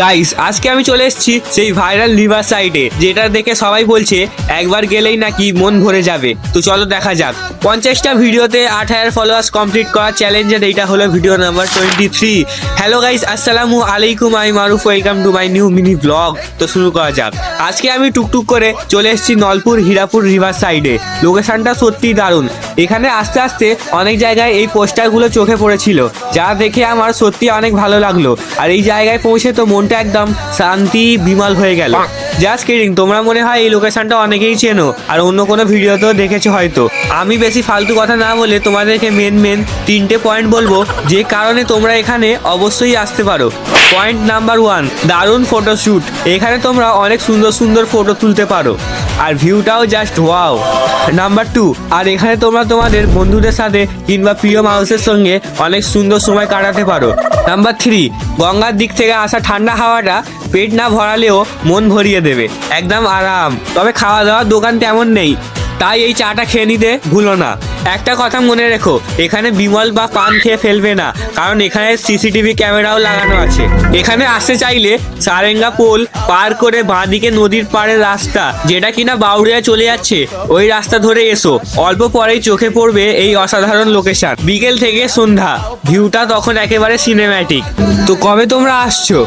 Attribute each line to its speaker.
Speaker 1: Guys আজকে আমি চলে এসেছি সেই ভাইরাল রিভার সাইডে, যেটা দেখে সবাই বলছে একবার গেলেই নাকি মন ভরে যাবে। তো চলো দেখা যাক। 50টা ভিডিওতে 8000 ফলোয়ার্স কমপ্লিট করার চ্যালেঞ্জের এইটা হলো ভিডিও নাম্বার 23। হ্যালো গাইস, আসসালামু আলাইকুম, আমি Maruf, welcome to my new mini blog. তো শুরু করা যাক। আজকে আমি টুকটুক করে চলে এসেছি নলপুর হীরাপুর রিভার সাইডে। লোকেশনটা সত্যি দারুণ। এখানে আস্তে আস্তে অনেক জায়গায় এই পোস্টারগুলো চোখে পড়েছিল, যা দেখে আমার সত্যি অনেক ভালো লাগলো। আর এই জায়গায় পৌঁছে তো মনটা একদম শান্তি বিমল হয়ে গেল। জাস্ট কিডিং, তোমরা মনে হয় এই লোকেশনটা অনেকেই চেনো আর অন্য কোনো ভিডিওতেও দেখেছো হয়তো। আমি বেশি ফালতু কথা না বলে তোমাদেরকে মেন 3টে পয়েন্ট বলবো, যে কারণে তোমরা এখানে অবশ্যই আসতে পারো। পয়েন্ট নাম্বার 1, দারুণ ফটোশ্যুট। এখানে তোমরা অনেক সুন্দর সুন্দর ফটো তুলতে পারো আর ভিউটাও জাস্ট ওয়াও। নাম্বার 2, আর এখানে তোমরা তোমাদের বন্ধুদের সাথে কিংবা প্রিয় মানুষের সঙ্গে অনেক সুন্দর সময় কাটাতে পারো। নাম্বার 3, গঙ্গার দিক থেকে আসা ঠান্ডা হাওয়াটা পেট না ভরালেও মন ভরিয়ে দেবে, একদম আরাম। তবে খাওয়া দাওয়ার দোকান তেমন নেই, তাই এই চাটা খেয়ে নিতে ভুলো না। একটা কথা মনে রেখো, এখানে বিমল বা পান খেয়ে ফেলবে না, কারণ এখানে সিসিটিভি ক্যামেরাও লাগানো আছে। এখানে আসতে চাইলে সারেঙ্গা পোল পার করে বাঁদিকে নদীর পাড়ের রাস্তা, যেটা কিনা বাউরিয়া চলে যাচ্ছে, ওই রাস্তা ধরে এসো। অল্প পরেই চোখে পড়বে এই অসাধারণ লোকেশন। বিকেল থেকে সন্ধ্যা, ভিউটা তখন একেবারে সিনেম্যাটিক। তো কবে তোমরা আসছো?